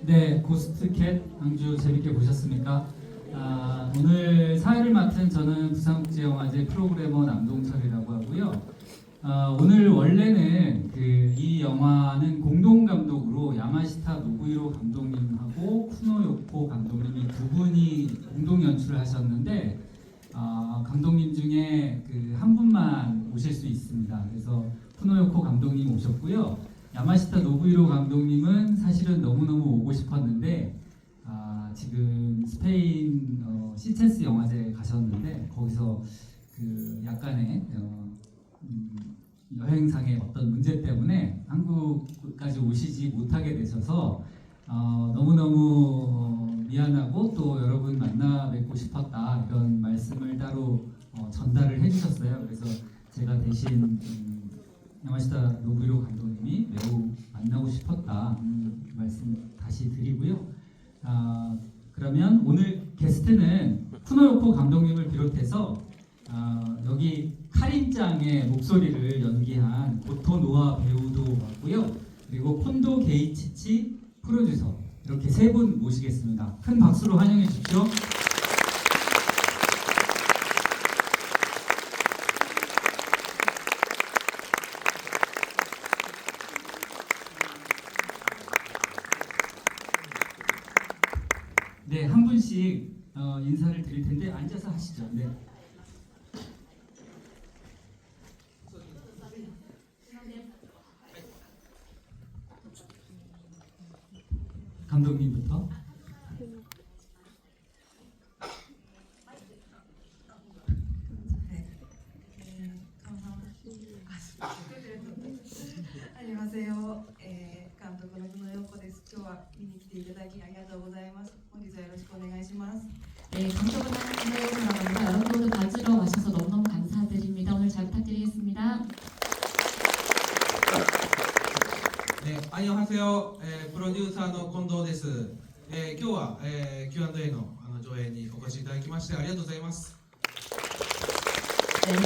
네, 고스트캣 광주 재밌게 보셨습니까? 오늘 사회를 맡은 저는 부산국제영화제 프로그래머 남동철이라고 하고요. 오늘 원래는 이 영화는 공동 감독으로 야마시타 노부히로 감독님하고 쿠노요코 감독님이 두 분이 공동 연출을 하셨는데 감독님 중에 한 분만 오실 수 있습니다. 그래서 쿠노요코 감독님 오셨고요. 야마시타 노부히로 감독님은 사실은 너무너무 오고 싶었는데 지금 스페인 시체스 영화제 가셨는데 거기서 약간의 여행상의 어떤 문제 때문에 한국까지 오시지 못하게 되셔서 너무너무 미안하고 또 여러분 만나 뵙고 싶었다 이런 말씀을 따로 전달을 해주셨어요. 그래서 제가 대신 야마시타 노부히로 감독님이 매우 만나고 싶었다 말씀 다시 드리고요. 그러면 오늘 게스트는 쿠노요코 감독님을 비롯해서 여기 카린짱의 목소리를 연기한 고토 노아 배우도 왔고요. 그리고 콘도 게이치치 프로듀서 이렇게 세 분 모시겠습니다. 큰 박수로 환영해 주십시오. 네, 한 분씩 인사를 드릴 텐데 앉아서 하시죠. 네. 감독님부터. 안녕하세요。監督の久野陽子です。今日は見に来ていただきありがとうございます。本日はよろしくお願いします。 네, 감독은 김혜영이라고 합니다. 여러분 오늘 봐주러 와셔서 너무너무 감사드립니다. 오늘 잘 부탁드리겠습니다. 네, 안녕하세요. 프로듀서の近藤です。今日はQ&Aの上映にお越しいただきましてありがとうございます。 네,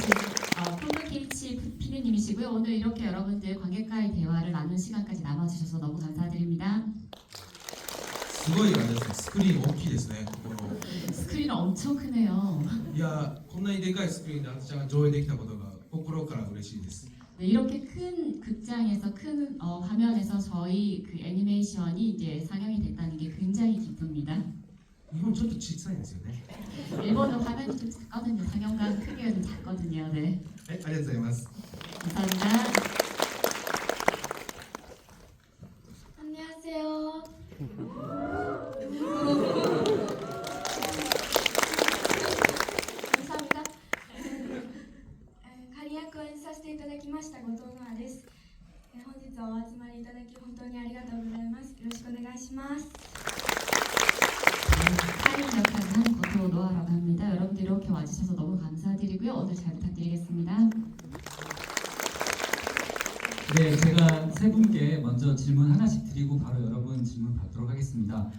콘도 케이치 PD님이시고요. 오늘 이렇게 여러분들 관객과의 대화를 나눈 시간까지 남아주셔서 너무 감사드립니다. すごいあれですね、スクリーン大きいですね。この 스크린 엄청 크네요. いや、こんなにでかいスクリーンで私が上映できたことが心から嬉しいです。 네, 이렇게 큰 극장에서 큰 화면에서 저희 애니메이션이 이제 상영이 됐다는 게 굉장히 기쁩니다. 日本ちょっと小さいんですよね。 일본은 화면이 좀 작거든요. 상영관 크기가 좀 작거든요. 네. はい、ありがとうございます。 감사합니다. 안녕하세요. 감사합니다. 仮役を演じさせていただきました後藤乃愛です。本日はお集まりいただき本当にありがとうございます。よろしくお願いします。 카린 역할을 하는 고토 노아라고 합니다. 여러분들 이렇게 와주셔서 너무 감사드리고요. 오늘 잘 부탁드리겠습니다. 네, 제가 세 분께 먼저 질문 하나씩 드리고 바로 여러분 질문 받도록 하겠습니다.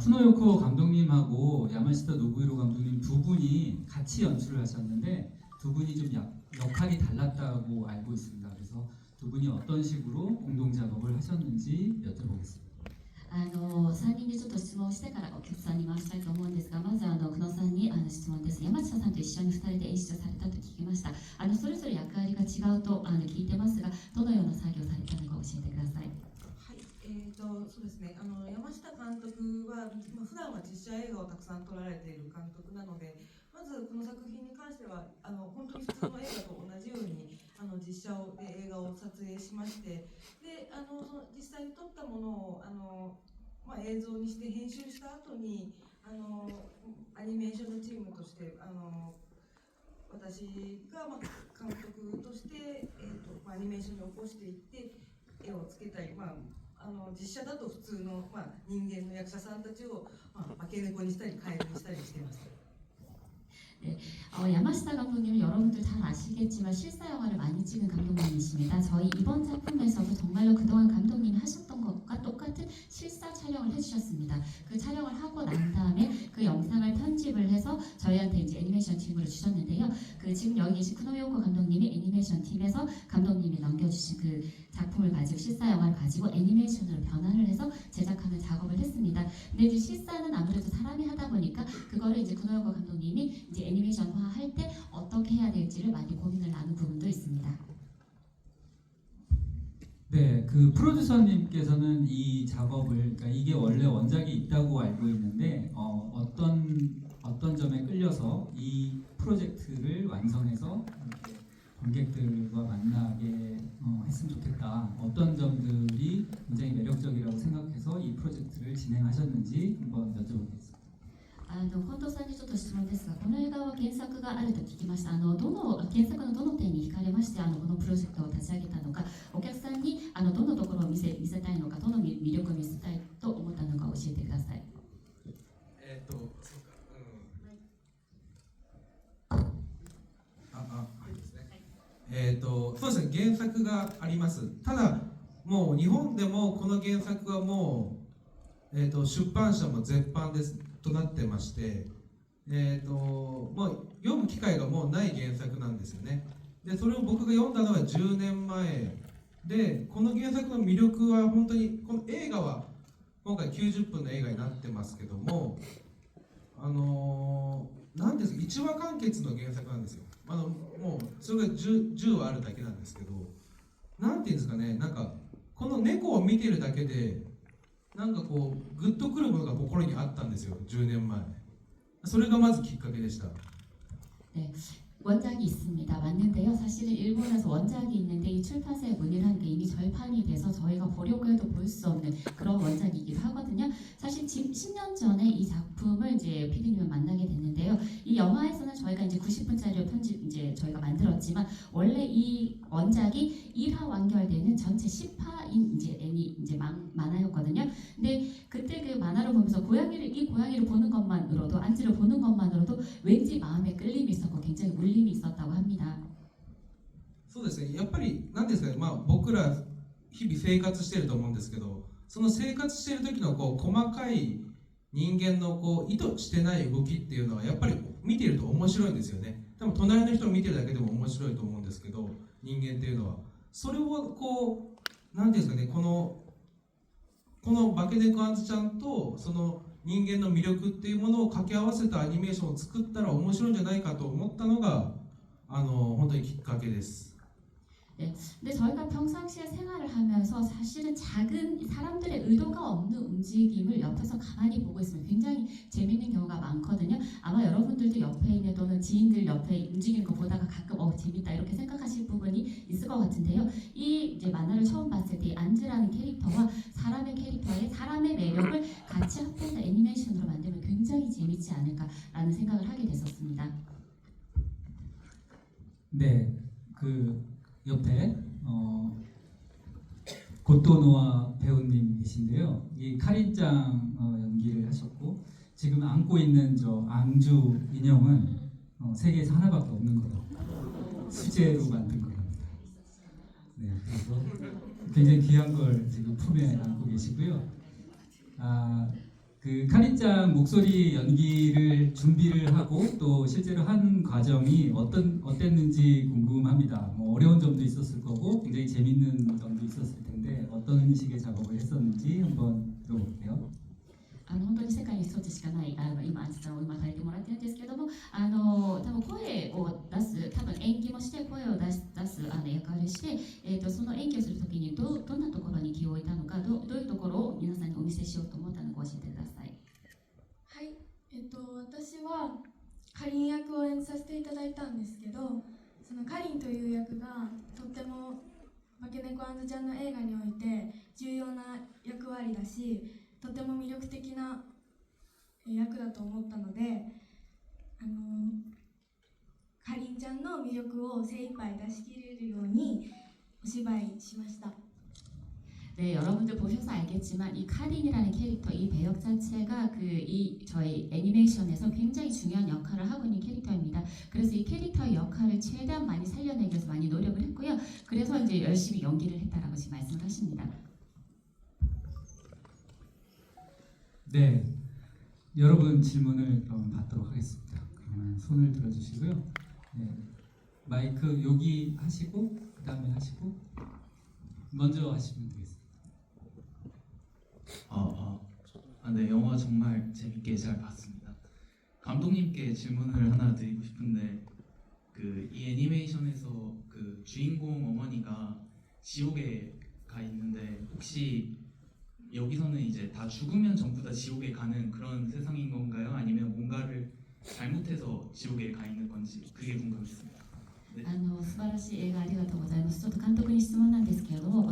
쿠노요코 감독님하고 야마시타 노부히로 감독님 두 분이 같이 연출을 하셨는데 두 분이 좀 역할이 달랐다고 알고 있습니다. 그래서 두 분이 어떤 식으로 공동 작업을 하셨는지 여쭤보겠습니다. 3人でちょっと質問してからお客さんに回したいと思うんですが、まず久野さんに質問です。山下さんと一緒に2人で演出されたと聞きました。それぞれ役割が違うと聞いてますが、どのような作業されたのか教えてください。はい、そうですね。山下監督は、普段は実写映画をたくさん撮られている監督なので、まずこの作品に関しては本当に普通の映画と同じように実写で映画を撮影しまして、で実際に撮ったものを映像にして編集した後にアニメーションのチームとして私が監督として、アニメーションに起こしていって絵をつけたり、実写だと普通の、人間の役者さんたちを、化け猫にしたりカエルにしたりしてます。 네, 야마시타 감독님은 여러분들 잘 아시겠지만 실사 영화를 많이 찍은 감독님이십니다. 저희 이번 작품에서도 정말로 그동안 감독님이 하셨던 것과 똑같은 실사 촬영을 해주셨습니다. 그 촬영을 하고 난 다음에 그 영상을 편집을 해서 저희한테 이제 애니메이션 팀으로 주셨는데요. 지금 여기 계신 쿠노요코 감독님이 애니메이션 팀에서 감독님이 넘겨주신 그 작품을 가지고 실사 영화를 가지고 애니메이션으로 변환을 해서 제작하는 작업을 했습니다. 근데 이제 실사는 아무래도 사람이 하다 보니까 그거를 이제 구노영거 감독님이 이제 애니메이션화 할 때 어떻게 해야 될지를 많이 고민을 나눈 부분도 있습니다. 네, 그 프로듀서님께서는 이 작업을, 그러니까 이게 원래 원작이 있다고 알고 있는데 어떤 점에 끌려서 이 프로젝트를 완성해서 이렇게 관객들과 만나게 했으면 좋겠다. 어떤 점들이 굉장히 매력적이라고 생각해서 이 프로젝트를 진행하셨는지 한번 여쭤보겠습니다. 近藤さんにちょっと質問ですが、この映画は原作があると聞きました。原作のどの点に惹かれまして、このプロジェクトを立ち上げたのか、お客さんにどのところを見せたいのか、どの魅力を見せたいと思ったのか教えてください。そうか、はいですね。そうですね、原作があります。ただ、もう日本でもこの原作はもう、出版社も絶版ですとなってまして、もう読む機会がもうない原作なんですよね。で、それを僕が読んだのは10年前で、この原作の魅力は本当に、この映画は今回90分の映画になってますけども、なんですか、1話完結の原作なんですよ。もうそれが 10話あるだけなんですけど、なんていうんですかね、なんかこの猫を見てるだけでなんかこうグッとくるものが心にあったんですよ、10年前。それがまずきっかけでした。 네, 원작이 있습니다. 맞는데요. 사실은 일본에서 원작이 있는데 이 출판사에 문의를 한 게 이미 절판이 돼서 저희가 보려고 해도 볼 수 없는 그런 원작이기도 하거든요. 사실 10년 전에 이 작품을 이제 PD님을 만나게 됐는데요. 이 영화에서는 저희가 이제 90분짜리를 이제 저희가 만들었지만 원래 이 원작이 1화 완결되는 전체 10화인 이제 만화였거든요. 근데 그때 그 만화를 보면서 이 고양이를 보는 것만으로도 안지를 보는 것만으로도 왠지 마음에 끌림이 있었고 굉장히 울림이 있었다고 합니다. そうですね、やっぱりなんですかね、僕ら日々生活してると思うんですけど、その生活してる時のこう細かい人間のこう意図してない動きっていうのはやっぱり見ていると面白いんですよね。多分隣の人を見てるだけでも面白いと思うんですけど、人間っていうのはそれをこうなんていうんですかね、この化け猫あんずちゃんとその人間の魅力っていうものを掛け合わせたアニメーションを作ったら面白いんじゃないかと思ったのが本当にきっかけです。 네, 근데 저희가 평상시에 생활을 하면서 사실은 작은 사람들의 의도가 없는 움직임을 옆에서 가만히 보고 있으면 굉장히 재밌는 경우가 많거든요. 아마 여러분들도 옆에 있는 또는 지인들 옆에 움직이는 거 보다가 가끔 재밌다 이렇게 생각하실 부분이 있을 것 같은데요. 이 이제 만화를 처음 봤을 때 안즈라는 캐릭터와 사람의 캐릭터의 사람의 매력을 같이 합해서 애니메이션으로 만들면 굉장히 재밌지 않을까라는 생각을 하게 됐었습니다. 네, 그 옆에 고토노아 배우님 계신데요. 이 카린짱 연기를 하셨고 지금 안고 있는 저 앙주 인형은 세계에서 하나밖에 없는 거예요. 수제로 만든 겁니다. 네, 그래서 굉장히 귀한 걸 지금 품에 안고 계시고요. 그 카린짱 목소리 연기를 준비를 하고 또 실제로 한 과정이 어땠는지 궁금합니다. 뭐 어려운 점도 있었을 거고 굉장히 재밌는 점도 있었을 텐데 어떤 식의 작업을 했었는지 한번 들어볼게요. 本当に世界に一つしかない今アンジさんを今書いてもらってるんですけども多分声を出す多分演技もして声を出す役割して、その演技をするときにどんなところに気を置いたのかどういうところを皆さんにお見せしようと思ったのか教えてください。はい、私はかりん役を演じさせていただいたんですけど、そのかりんという役がとっても化け猫あんずちゃんの映画において重要な役割だし、とても魅力的な役だと思ったので、かりんちゃんの魅力を精一杯出し切れるようにお芝居しました。 네, 여러분들 보셔서 알겠지만 이 카린이라는 캐릭터, 이 배역 자체가 저희 애니메이션에서 굉장히 중요한 역할을 하고 있는 캐릭터입니다. 그래서 이 캐릭터의 역할을 최대한 많이 살려내기 위해서 많이 노력을 했고요. 그래서 이제 열심히 연기를 했다라고 지금 말씀을 하십니다. 네, 여러분 질문을 그럼 받도록 하겠습니다. 그러면 손을 들어주시고요. 네, 마이크 여기 하시고 그 다음에 하시고 먼저 하시면 되겠습니다. 네, 영화 정말 재밌게 잘 봤습니다. 감독님께 질문을 하나 드리고 싶은데 이 애니메이션에서 그 주인공 어머니가 지옥에 가 있는데 혹시 여기서는 이제 다 죽으면 전부 다 지옥에 가는 그런 세상인 건가요? 아니면 뭔가를 잘못해서 지옥에 가 있는 건지 그게 궁금했습니다. 素晴らしい映画ありがとうございます。ちょっと監督に質問なんですけれども、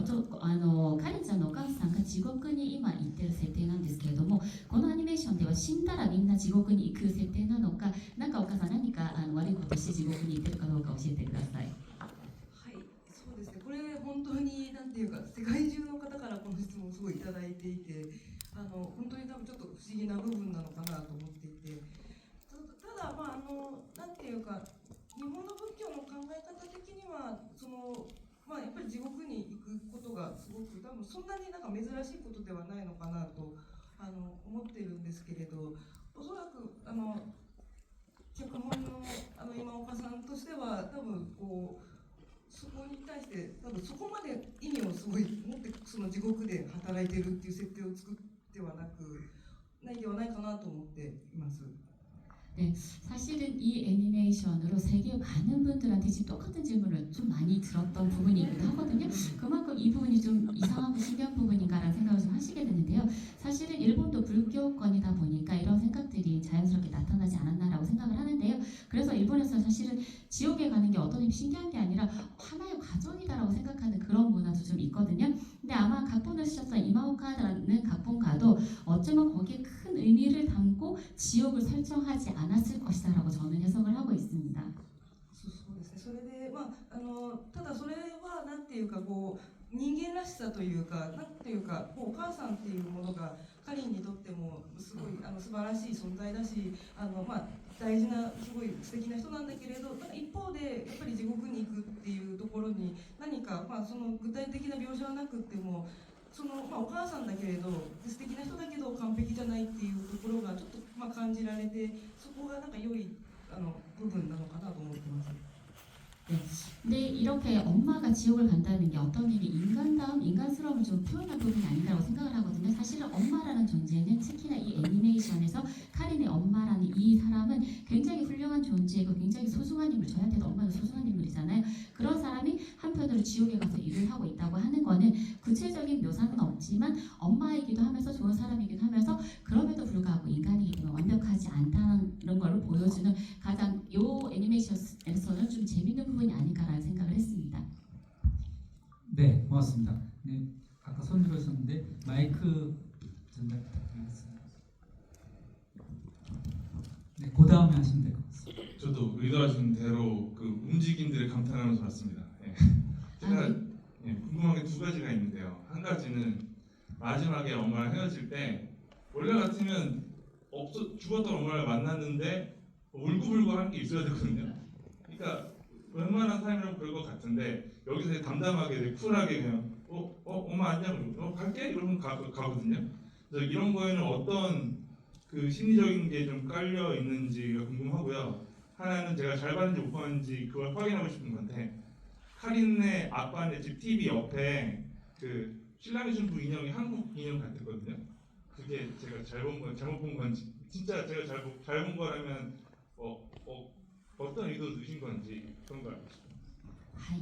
カリンちゃんのお母さんが地獄に今行ってる設定なんですけれども、このアニメーションでは死んだらみんな地獄に行く設定なのか、なんかお母さん何か悪いことして地獄に行ってるかどうか教えてください。はい、そうですね。これ本当になんていうか世界中の方からこの質問をすごいいただいていて、本当に多分ちょっと不思議な部分なのかなと思っていて、ただなんていうか。日本の仏教の考え方的にはやっぱり地獄に行くことがすごく多分そんなになんか珍しいことではないのかなと思ってるんですけれど、おそらく脚本の今岡さんとしては多分そこに対して多分そこまで意味をすごい持ってその地獄で働いてるっていう設定を作ってはないではないかなと思っています。 네, 사실은 이 애니메이션으로 세계 많은 분들한테 지금 똑같은 질문을 좀 많이 들었던 부분이기도 하거든요. 그만큼 이 부분이 좀 이상하고 신기한 부분인가라는 생각을 좀 하시게 되는데요. 사실은 일본도 불교권이다 보니까 이런 생각들이 자연스럽게 나타나지 않았나라고 생각을 하는데요. 그래서 일본에서 사실은 지옥에 가는 게 어떤 신기한 게 아니라 하나의 과정이다라고 생각하는 그런 문화도 좀 있거든요. 근데 아마 각본을 쓰셨던 이마오카라는 각본가도 어쩌면 거기에 큰 의미를 담고 지옥을 설정하지 않았을 것이다라고 저는 해석을 하고 있습니다. そうですね。それでただそれはなんていうか人間らしさというかなんていうかお母さんっていうものがカリンにとってもすごい素晴らしい存在だし大事なすごい素敵な人なんだけれど、一方でやっぱり地獄に行くっていうところに何かその具体的な描写はなくっても。お母さんだけれど素敵な人だけど完璧じゃないっていうところがちょっと感じられてそこがなんか良い部分なのかなと思ってます。 네. 근데 이렇게 엄마가 지옥을 간다는 게 어떤 일이 인간다움, 인간스러움을 좀 표현한 부분이 아닌가라고 생각을 하거든요. 사실은 엄마라는 존재는 특히나 이 애니메이션에서 카린의 엄마라는 이 사람은 굉장히 훌륭한 존재이고 굉장히 소중한 인물, 저한테도 엄마는 소중한 인물이잖아요. 그런 사람이 한편으로 지옥에 가서 일을 하고 있다고 하는 거는 구체적인 묘사는 없지만 엄마이기도 하면서 좋은 사람이기도 하면서 그럼에도 불구하고 인간이기 완벽하지 않다는 걸 보여주는 가장 요 애니메이션에서는 좀 재밌는 부분이 아닐까라는 생각을 했습니다. 네, 고맙습니다. 네, 아까 손 들으셨는데 마이크 전달 부탁드리겠습니다. 네, 그 다음에 하시면 될 것 같습니다. 저도 의도하신 대로 그 움직임들을 감탄하면서 봤습니다. 예. 제가 궁금한 게 두 가지가 있는데요. 한 가지는 마지막에 엄마랑 헤어질 때 원래 같으면 죽었던 엄마를 만났는데 울고불고한 게 있어야 되거든요. 그러니까 웬만한 삶이라면 그럴 것 같은데 여기서 담담하게 쿨하게 그냥 엄마 안녕 갈게 이러면 가거든요. 그래서 이런 거에는 어떤 그 심리적인 게 좀 깔려 있는지가 궁금하고요. 하나는 제가 잘 봤는지 못 봤는지 그걸 확인하고 싶은 건데 카린의 아빠네 집 TV 옆에 그 신랑의 신부 인형이 한국 인형 같았거든요. 그게 제가 잘못 본 건지 진짜 제가 잘 본 거라면 어떤 의도를 넣으신 건지 그런 걸 알고 싶습니다. はい、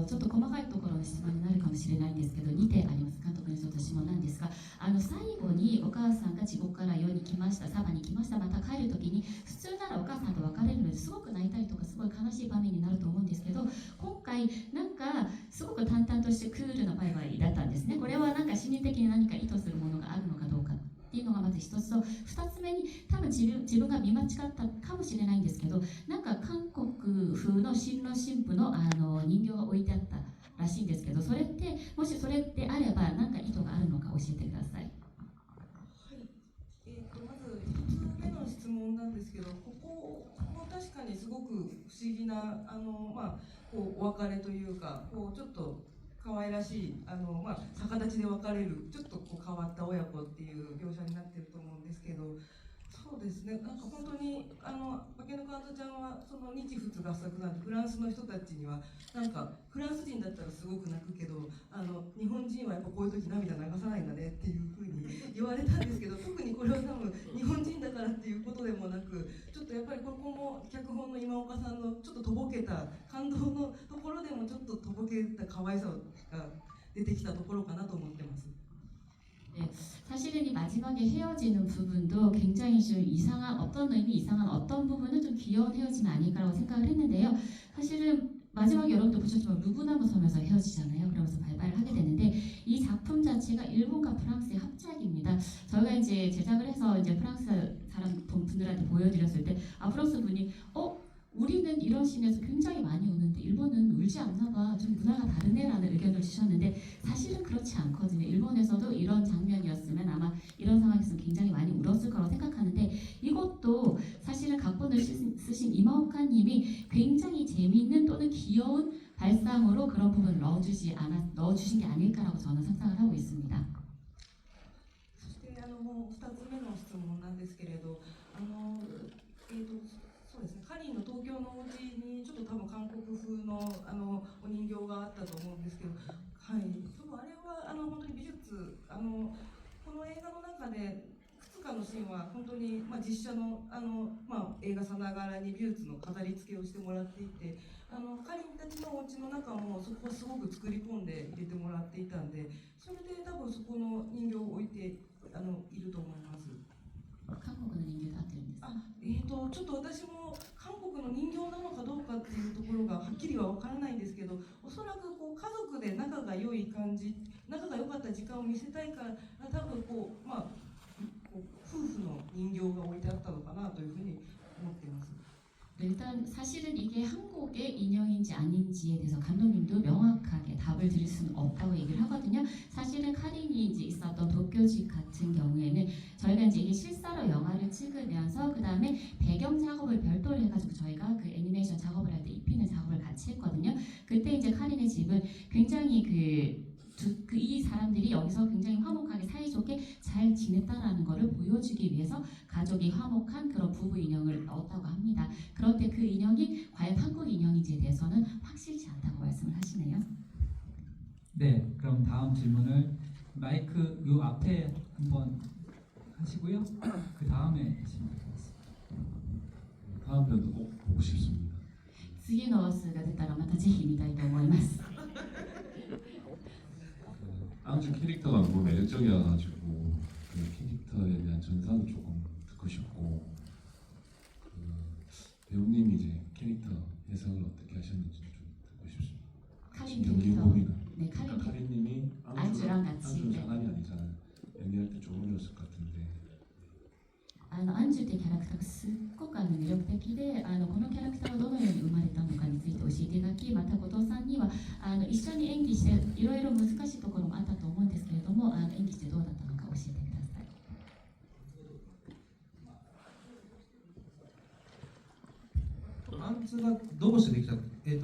ちょっと細かいところの質問になるかもしれないんですけど2点あります。監督にちょっと質問なんですが最後にお母さんが地獄から世に来ましたサバに来ましたまた帰る時に普通ならお母さんと別れるのですごく泣いたりとかすごい悲しい場面になると思うんですけど今回なんかすごく淡々としてクールなバイバイだったんですね。これはなんか心理的に何か意図するものがあるのかどうかっていうのがまず一つと二つ目に多分自分が見間違ったかもしれないんですけどなんか韓国風の新郎新婦の人形が置いてあったらしいんですけどそれってもしそれであれば何か意図があるのか教えてください。はい、まず1つ目の質問なんですけどここも確かにすごく不思議なお別れというかちょっと可愛らしい逆立ちで別れるちょっと変わった親子っていう描写になってると思うんですけどそそうですね、なんか本当に化けのカントちゃんはその日仏合作なんで、フランスの人たちにはなんかフランス人だったらすごく泣くけど日本人はやっぱこういう時涙流さないんだねっていうふうに言われたんですけど、特にこれは多分日本人だからっていうことでもなく、ちょっとやっぱりここも脚本の今岡さんのちょっととぼけた感動のところでもちょっととぼけた可愛さが出てきたところかなと思ってます。 사실은 이 마지막에 헤어지는 부분도 굉장히 좀 이상한 어떤 의미 이상한 어떤 부분은 좀 귀여운 헤어짐이 아닐까라고 생각을 했는데요. 사실은 마지막에 여러분도 보셨지만 루브나무 섬에서 헤어지잖아요. 그러면서 발발을 하게 되는데 이 작품 자체가 일본과 프랑스의 합작입니다. 저희가 이제 제작을 해서 이제 프랑스 사람 분들한테 보여드렸을 때 프랑스 분이 우리는 이런 씬에서 굉장히 많이 우는데 일본은 울지 않나 봐. 좀 문화가 다르네라는 의견을 주셨는데 사실은 그렇지 않거든요. 일본에서도 이런 장면이었으면 아마 이런 상황이었으면 굉장히 많이 울었을 거라고 생각하는데 이것도 사실은 각본을 쓰신 이마오카님이 굉장히 재미있는 또는 귀여운 발상으로 그런 부분을 넣어주신 게 아닐까라고 저는 상상을 하고 있습니다. そしてもう2つ目の質問なんですけれど、そうですね、カリンの東京のお家にちょっと多分韓国風のお人形があったと思うんですけど、はい、多分あれは本当に美術この映画の中でいくつかのシーンは本当に、実写の映画さながらに美術の飾り付けをしてもらっていて、カリンたちのお家の中もそこはすごく作り込んで入れてもらっていたんで、それで多分そこの人形を置いていると思います。 韓国の人形と合ってるんですか？ちょっと私も韓国の人形なのかどうかっていうところがはっきりは分からないんですけど、おそらくこう家族で仲が良い感じ、仲が良かった時間を見せたいから、多分こう夫婦の人形が置いてあったのかなというふうに思っています。 일단 사실은 이게 한국의 인형인지 아닌지에 대해서 감독님도 명확하게 답을 드릴 수는 없다고 얘기를 하거든요. 사실은 카린이 이제 있었던 도쿄집 같은 경우에는 저희가 이제 이게 실사로 영화를 찍으면서 그 다음에 배경 작업을 별도로 해가지고 저희가 그 애니메이션 작업을 할 때 입히는 작업을 같이 했거든요. 그때 이제 카린의 집은 굉장히 이 사람들이 여기서 굉장히 화목하게 사이좋게 잘 지냈다라는 것을 보여주기 위해서 가족이 화목한 그런 부부 인형을 넣었다고 합니다. 그런데 그 인형이 과연 한국 인형인지에 대해서는 확실치 않다고 말씀을 하시네요. 네, 그럼 다음 질문을 마이크 요 앞에 한번 하시고요. 그 다음에 질문 드리겠습니다. 다음 편도 꼭 보고 싶습니다. 次の話数が出たらまたぜひ見たいと思います。 앙주 캐릭터가 너무 매력적이어가지고 그 캐릭터에 대한 전사도 조금 듣고 싶고 그 배우님이 이제 캐릭터 해석을 어떻게 하셨는지 좀 듣고 싶습니다. 카린 연기 캐릭터. 호흡이나 네, 카린 캐릭터. 카린님이 안주랑 같이. 앙주는 장난이 아니잖아요. 연기할 때 좋으셨을 것 같은데. アンジュってキャラクターがすっごく魅力的でこのキャラクターはどのように生まれたのかについて教えていただき、また後藤さんには一緒に演技していろいろ難しいところもあったと思うんですけれども演技してどうだったのか教えてください。アンツがどうしてできたキャ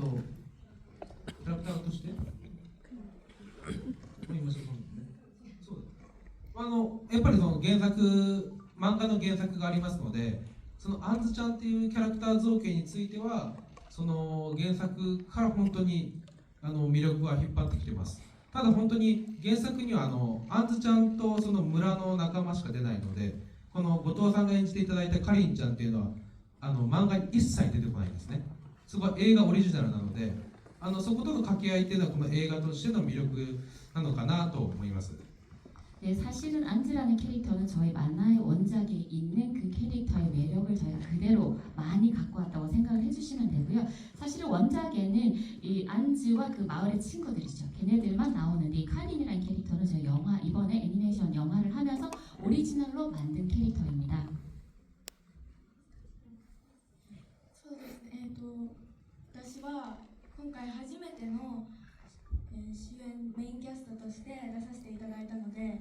ラクターとして言いましょうかね。そうだ。やっぱりその原作漫画の原作がありますので、そのアンズちゃんっていうキャラクター造形についてはその原作から本当に魅力は引っ張ってきてます。ただ本当に原作にはアンズちゃんとその村の仲間しか出ないので、この後藤さんが演じていただいたカリンちゃんっていうのは漫画に一切出てこないんですね。そこは映画オリジナルなのでそことの掛け合いっていうのはこの映画としての魅力なのかなと思います。 네, 사실은 안즈라는 캐릭터는 저희 만화의 원작에 있는 그 캐릭터의 매력을 저희가 그대로 많이 갖고 왔다고 생각을 해주시면 되고요. 사실은 원작에는 이 안즈와 그 마을의 친구들이죠. 걔네들만 나오는데 이 카린이라는 캐릭터는 저희 이번에 애니메이션 영화를 하면서 오리지널로 만든 캐릭터입니다. そうですね。私は今回初めての主演メインキャストとして出させていただいたので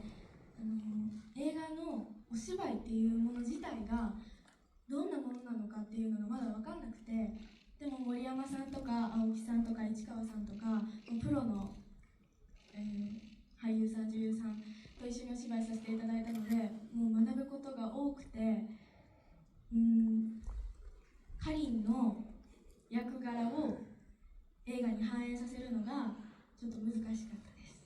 映画のお芝居っていうもの自体がどんなものなのかっていうのがまだ分かんなくて、でも森山さんとか青木さんとか市川さんとかプロの、俳優さん女優さんと一緒にお芝居させていただいたのでもう学ぶことが多くてるのがちょっと難しかったです。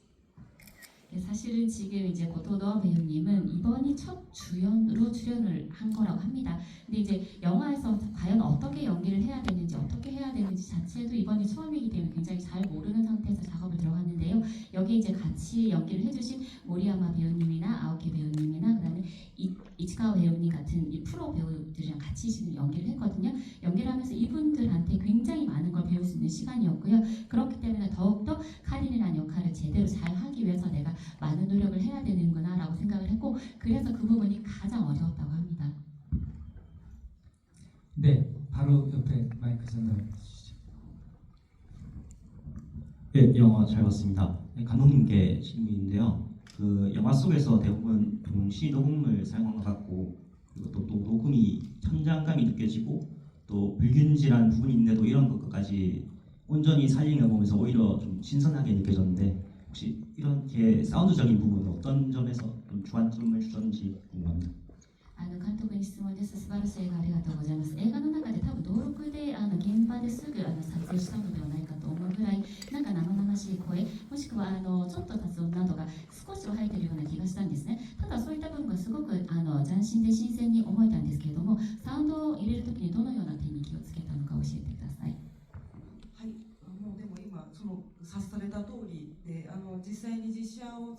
사실은 지금 이제 고토노 배우님은 이번이 첫 주연으로 출연을 한 거라고 합니다. 근데 이제 영화에서 과연 어떻게 연기를 해야 되는지 어떻게 해야 되는지 자체도 이번이 처음이기 때문에 굉장히 잘 모르는 상태에서 작업을 들어갔는데요. 여기 이제 같이 연기를 해주신 모리야마 배우님이나 아오키 배우님이나 그다음에 이치카와 배우님 같은 이 프로 배우들이랑 같이 지금 연기를 했거든요. 연기를 하면서 이분들한테 굉장히 많은 걸 배울 수 있는 시간이었고요. 그렇기 때문에 더욱더 카린이라는 역할을 제대로 잘 하기 위해서 내가 많은 노력을 해야 되는구나 라고 생각을 했고 그래서 그 부분이 가장 어려웠다고 합니다. 네, 바로 옆에 마이크 전달해 주시죠. 네, 영화 잘 봤습니다. 네, 감독님께 질문인데요. 그 영화 속에서 대부분 동시 녹음을 사용한 것 같고 그리고 또 녹음이 현장감이 느껴지고 또 불균질한 부분이 있는데도 이런 것까지 온전히 살린 걸 보면서 오히려 좀 신선하게 느껴졌는데 혹시 이렇게 사운드적인 부분은 어떤 점에서 좀 주안점을 주셨는지 궁금합니다. 監督に質問です。素晴らしい映画ありがとうございます。映画の中で多分登録で現場ですぐ撮影したのではないかと思うぐらいなんか生々しい声もしくはちょっと雑音などが少しは入っているような気がしたんですね。ただそういった部分がすごく斬新で新鮮に思えたんですけれどもサウンドを入れるときにどのような点に気をつけたのか教えてください。はい、もうでも今その察された通りで実際に実写を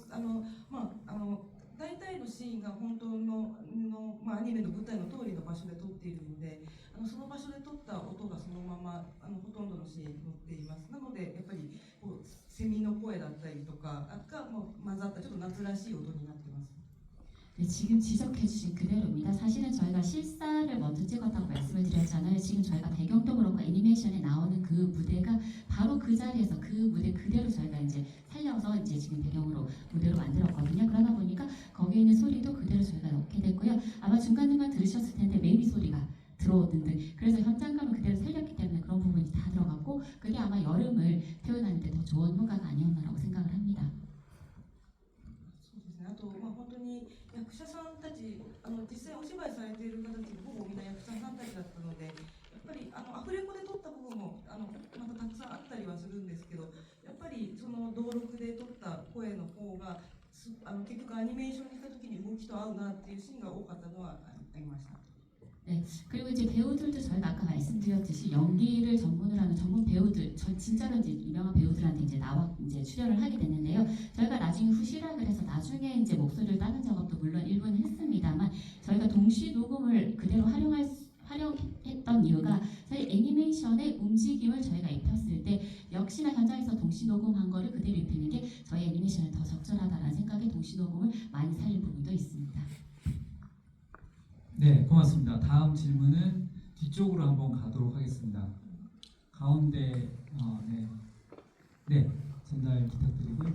大体のシーンが本当のアニメの舞台の通りの場所で撮っているのでその場所で撮った音がそのままほとんどのシーンに乗っています。なのでやっぱりこうセミの声だったりとかが混ざったちょっと夏らしい音になってます。 네, 지금 지적해주신 그대로입니다. 사실은 저희가 실사를 먼저 찍었다고 말씀을 드렸잖아요. 지금 저희가 배경도 그렇고 애니메이션에 나오는 그 무대가 바로 그 자리에서 그 무대 그대로 저희가 이제 살려서 이제 지금 배경으로 무대로 만들었거든요. 그러다 보니까 거기에 있는 소리도 그대로 저희가 넣게 됐고요. 아마 중간중간 들으셨을 텐데 매미 소리가 들어오는 등 그래서 현장감을 그대로 살렸기 때문에 그런 부분이 다 들어갔고 그게 아마 여름을 표현하는 데 더 좋은 효과가 아니었나라고 생각을 합니다. あと本当に役者さんたち実際お芝居されている方たちほぼみんな役者さんたちだったのでやっぱりアフレコで撮った部分もまたたくさんあったりはするんですけどやっぱりその登録で撮った声の方が結局アニメーションにした時に動きと合うなっていうシーンが多かったのはありました。 네, 그리고 이제 배우들도 저희가 아까 말씀드렸듯이 연기를 전문으로 하는 전문 배우들, 진짜로 이제 유명한 배우들한테 이제 출연을 하게 됐는데요. 저희가 나중에 후실학을 해서 나중에 이제 목소리를 따는 작업도 물론 일부는 했습니다만 저희가 동시 녹음을 그대로 활용했던 이유가 사실 애니메이션의 움직임을 저희가 입혔을 때 역시나 현장에서 동시 녹음한 거를 그대로 입히는 게 저희 애니메이션에 더 적절하다라는 생각에 동시 녹음을 많이 살린 부분도 있습니다. 네, 고맙습니다. 다음 질문은 뒤쪽으로 한번 가도록 하겠습니다. 가운데 네, 전달 부탁드리고요.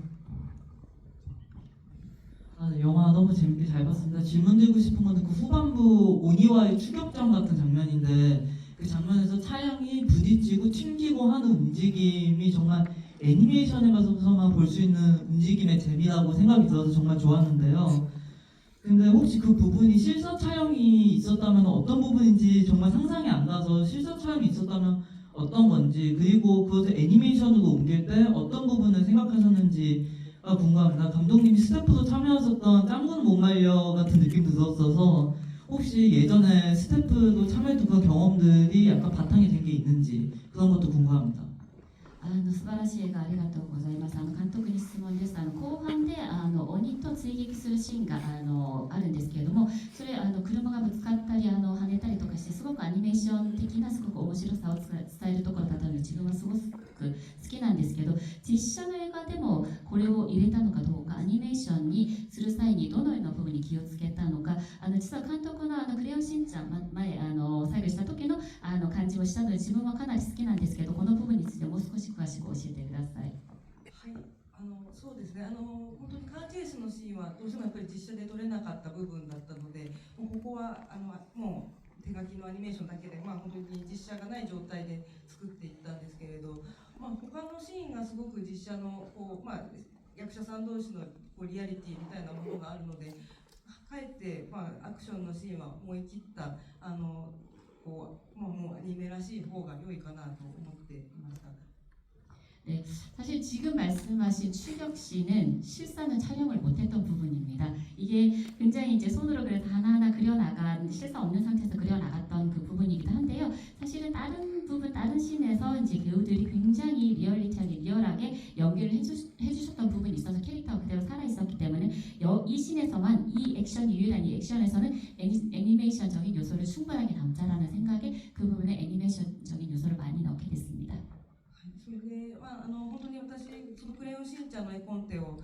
네, 영화 너무 재밌게 잘 봤습니다. 질문 드리고 싶은 거는 그 후반부 오니와의 추격전 같은 장면인데 그 장면에서 차량이 부딪히고 튕기고 하는 움직임이 정말 애니메이션에 가서만 볼 수 있는 움직임의 재미라고 생각이 들어서 정말 좋았는데요. 근데 혹시 그 부분이 실사 촬영이 있었다면 어떤 부분인지 정말 상상이 안 가서 실사 촬영이 있었다면 어떤 건지 그리고 그것을 애니메이션으로 옮길 때 어떤 부분을 생각하셨는지가 궁금합니다. 감독님이 스태프도 참여하셨던 짱구는 못 말려 같은 느낌도 들었어서 혹시 예전에 스태프도 참여했던 그런 경험들이 약간 바탕이 된 게 있는지 그런 것도 궁금합니다. 素晴らしい映画ありがとうございます。監督に質問です。後半で鬼と追撃するシーンがあるんですけれども、それ車がぶつかったり跳ねたりとかしてすごくアニメーション的なすごく面白さを伝えるところだったので自分はすごく好きなんですけど、実写の映画でもこれを入れたのかどうか、アニメーションにする際にどのような部分に気をつけたのか、実は監督のクレヨンしんちゃん前再現した時の感じをしたので自分はかなり好きなんですけど、この部分についてもう少し詳しく教えてください。はい、そうですね。本当にカーチェイスのシーンはどうしてもやっぱり実写で撮れなかった部分だったので、もうここはもう手書きのアニメーションだけで、本当に実写がない状態で作っていったんですけれど、他のシーンがすごく実写の役者さん同士のリアリティみたいなものがあるので、かえってアクションのシーンは思い切ったもうアニメらしい方が良いかなと思っていました。 사실 지금 말씀하신 추격신은 실사는 촬영을 못했던 부분입니다. 이게 굉장히 이제 손으로 그래서 하나하나 그려나간 실사 없는 상태에서 그려나갔던 그 부분이기도 한데요. 사실은 다른 부분, 다른 씬에서 이제 배우들이 굉장히 리얼하게 연기를 해주셨던 부분이 있어서 캐릭터가 그대로 살아있었기 때문에 이 씬에서만 이 액션이 유일한 이 액션에서는 애니메이션적인 요소를 충분하게 담자라는 생각에 그 부분에 애니메이션적인 요소를 많이 넣게 됐습니다. それで、本当に私そのクレヨンしんちゃんの絵コンテを、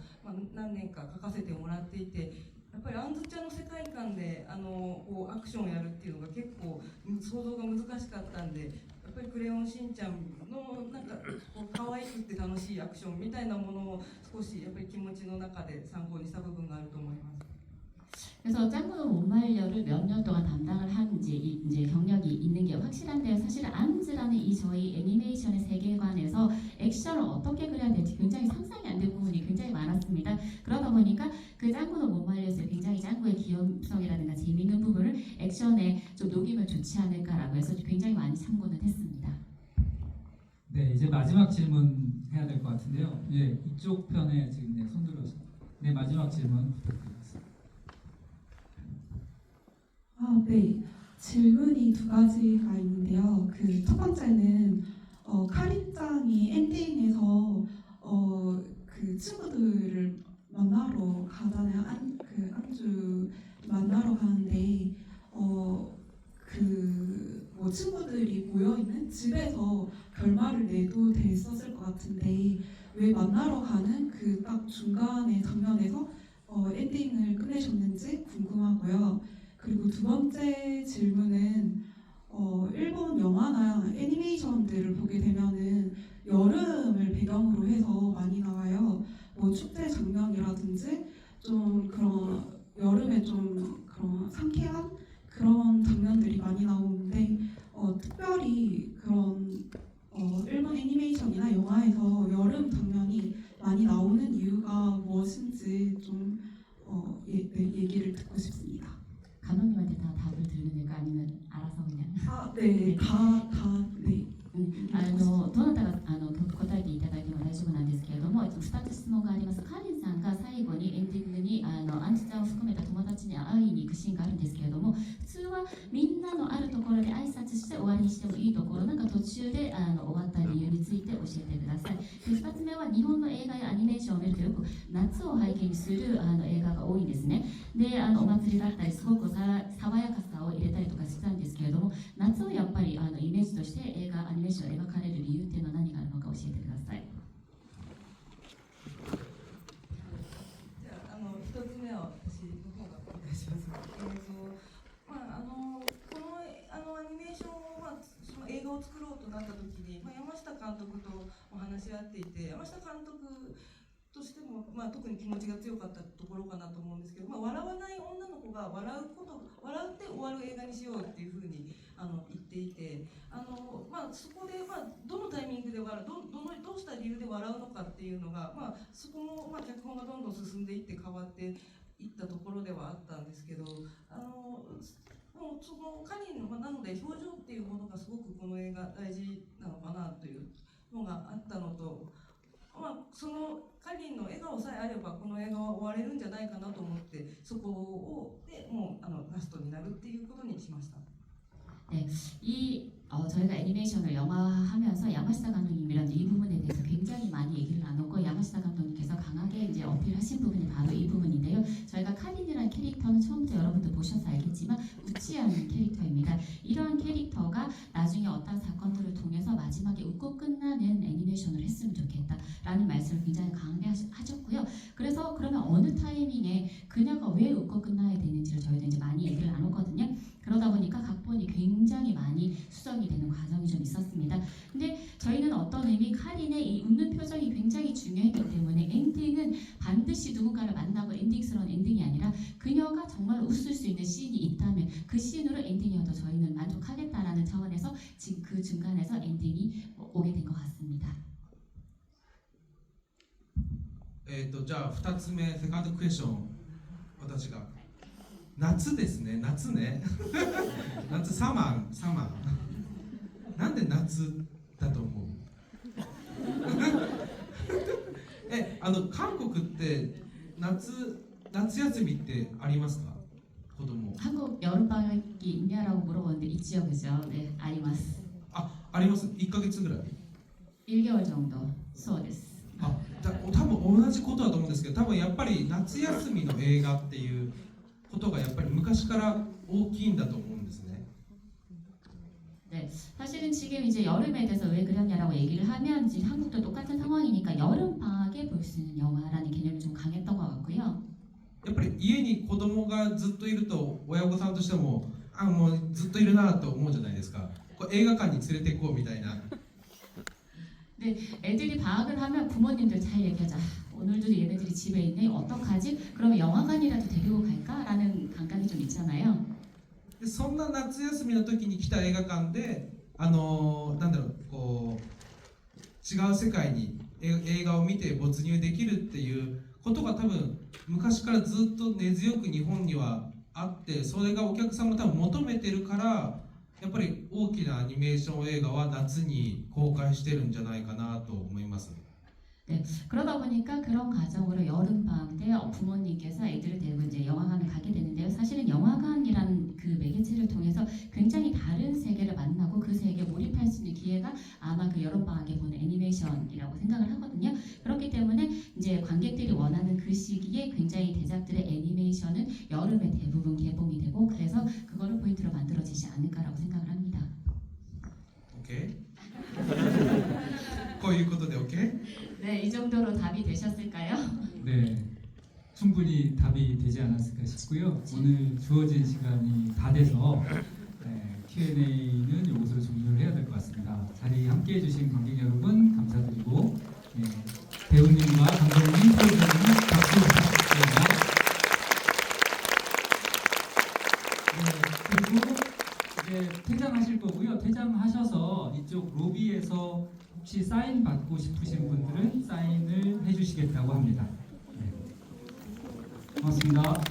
何年か描かせてもらっていて、やっぱりあんずちゃんの世界観でこうアクションをやるっていうのが結構想像が難しかったんで、やっぱりクレヨンしんちゃんのなんかこう可愛くて楽しいアクションみたいなものを少しやっぱり気持ちの中で参考にした部分があると思います。 그래서 짱구는 못 말려를 몇 년 동안 담당을 한 이제 경력이 있는 게 확실한데요. 사실 안즈라는 이 저희 애니메이션의 세계관에서 액션을 어떻게 그려야 될지 굉장히 상상이 안 되는 부분이 굉장히 많았습니다. 그러다 보니까 그 짱구는 못 말려에서 굉장히 짱구의 귀염성이라든가 재미있는 부분을 액션에 좀 녹이면 좋지 않을까라고 해서 굉장히 많이 참고는 했습니다. 네, 이제 마지막 질문 해야 될 것 같은데요. 예, 이쪽 편에 지금 손 들어서. 네, 마지막 질문 부탁드립니다. 네. 질문이 두 가지가 있는데요. 그 첫 번째는 카린짱이 엔딩에서 그 친구들을 만나러 가잖아요. 안주 만나러 가는데 뭐 친구들이 모여 있는 집에서 결말을 내도 됐었을 것 같은데 왜 만나러 가는 그 딱 중간의 장면에서 엔딩을 끝내셨는지 궁금하고요. 그리고 두 번째 질문은 일본 영화나 애니메이션들을 보게 되면은 여름을 배경으로 해서 많이 나와요. 뭐 축제 장면이라든지 좀 그런 여름에 좀 그런 상쾌한 그런 장면들이 많이 나오는데 특별히 그런 일본 애니메이션이나 영화에서 여름 장면이 많이 나오는 이유가 무엇인지 좀 얘기를 듣고 싶습니다. 감독님한테 다 답을 들으면 될까 아니면 알아서 그냥? 네, 네. どなたが答えていただいても大丈夫なんですけれども、2つ質問があります。カリンさんが最後にエンディングにアンチちゃんを含めた友達に会いに行くシーンがあるんですけれども、普通はみんなのあるところで挨拶して終わりにしてもいいところ、なんか途中で終わった理由について教えてください。で2つ目は日本の映画やアニメーションを見るとよく夏を背景にする映画が多いんですね。でお祭りだったりすごく爽やかさを入れたりとかしてたんですけれども、夏をやっぱりイメージとしてアニメーションを描かれる理由っていうのは何があるのか教えてください。じゃあ一つ目は私の方がお願いします。このアニメーションを、その映画を作ろうとなった時に、山下監督とお話し合っていて、山下監督としても、特に気持ちが強かったところかなと思うんですけど、笑わない女の子が笑って終わる映画にしようっていうふうに言っていて、そこで、どのタイミングで笑う、どうした理由で笑うのかっていうのが、そこも、脚本がどんどん進んでいって変わっていったところではあったんですけど、もうそのカリンの、なので表情っていうものがすごくこの映画大事なのかなというのがあったのと、そのカリンの笑顔さえあればこの映画は終われるんじゃないかなと思って、そこをでもうラストになるっていうことにしました。 네, 저희가 애니메이션을 영화하면서 야마시타 감독님이랑 이 부분에 대해서 굉장히 많이 얘기를 나눴고, 야마시타 감독님께서 강하게 이제 어필하신 부분이 바로 이 부분인데요. 저희가 카린이라는 캐릭터는 처음부터 여러분들 보셔서 알겠지만 우찌한 캐릭터입니다. 이러한 캐릭터가 나중에 어떤 사건들을 통해서 마지막에 웃고 끝나는 애니메이션을 했으면 좋겠다라는 말씀을 굉장히 강하게 하셨고요. 그래서 그러면 어느 타이밍에 그녀가 왜 웃고 끝나야 되는지를 저희도 이제 많이 얘기를 나눴거든요. 그러다 보니까 각본이 굉장히 많이 수정이 되는 과정이 좀 있었습니다. 근데 저희는 어떤 의미 카린의 이 웃는 표정이 굉장히 중요했기 때문에 엔딩은 반드시 누군가를 만나고 엔딩스러운 엔딩이 아니라 그녀가 정말 웃을 수 있는 씬이 있다면 그 씬으로 엔딩이어도 저희는 만족하겠다라는 차원에서 지금 그 중간에서 엔딩이 오게 된 것 같습니다. じゃあ2つ目セカンドクエスチョン、私が夏ですね、夏ね夏、サマーなんで夏だと思う韓国って夏休みってありますか？子供。 한국 여름방학이 있냐라고 물어보는데 있지요, 그죠? 네, 아리마스. あります。1ヶ月ぐらい。 1개월 정도. そうです. 多分同じことだと思うんですけど、多分やっぱり夏休みの映画っていうことがやっぱり昔から大きいんだと思うんですね。 네, 사실은 지금 이제 여름에 대해서 왜 그러냐라고 얘기를 하면 지금 한국도 똑같은 상황이니까 여름 방학에 볼 수 있는 영화라는 개념이 좀 강했던 것 같고요. やっぱり家に子供がずっといると親御さんとしてももうずっといるなと思うじゃないですか。こう映画館に連れて行こうみたいな。 네, 애들이 방학을 하면 부모님들 잘 얘기하자. 오늘도 얘네들이 집에 있네. 어떡하지? 그러면 영화관이라도 데리고 갈까라는 감각이 좀 있잖아요. でそんな夏休みの時に来た映画館でなんだろうこう違う世界に映画を見て没入できるっていうことが多分昔からずっと根強く日本にはあって、それがお客さんも多分求めてるからやっぱり大きなアニメーション映画は夏に公開してるんじゃないかなと思います。 네, 그러다 보니까 그런 과정으로 여름 방학 때 부모님께서 애들을 데리고 이제 영화관을 가게 되는데요. 사실은 영화관이라는 그 매개체를 통해서 굉장히 다른 세계를 만나고 그 세계에 몰입할 수 있는 기회가 아마 그 여름 방학에 보는 애니메이션이라고 생각을 하거든요. 그렇기 때문에 이제 관객들이 원하는 그 시기에 굉장히 대작들의 애니메이션은 여름에 대부분 개봉이 되고 그래서 그거를 포인트로 만들어지지 않을까라고 생각을 합니다. OK? こういうことで OK? 네, 이 정도로 답이 되셨을까요? 네, 충분히 답이 되지 않았을까 싶고요. 오늘 주어진 시간이 다 돼서 Q&A는 이것으로 종료를 해야 될 것 같습니다. 자리 함께해 주신 관객 여러분 감사드리고 배우님과 감독님, 프로듀서님 박수 부탁드립니다. 그리고 이제 퇴장하실 거고요. 퇴장하셔서 이쪽 로비에서 혹시 사인 받고 싶으신 분들은 사인을 해주시겠다고 합니다. 네. 고맙습니다.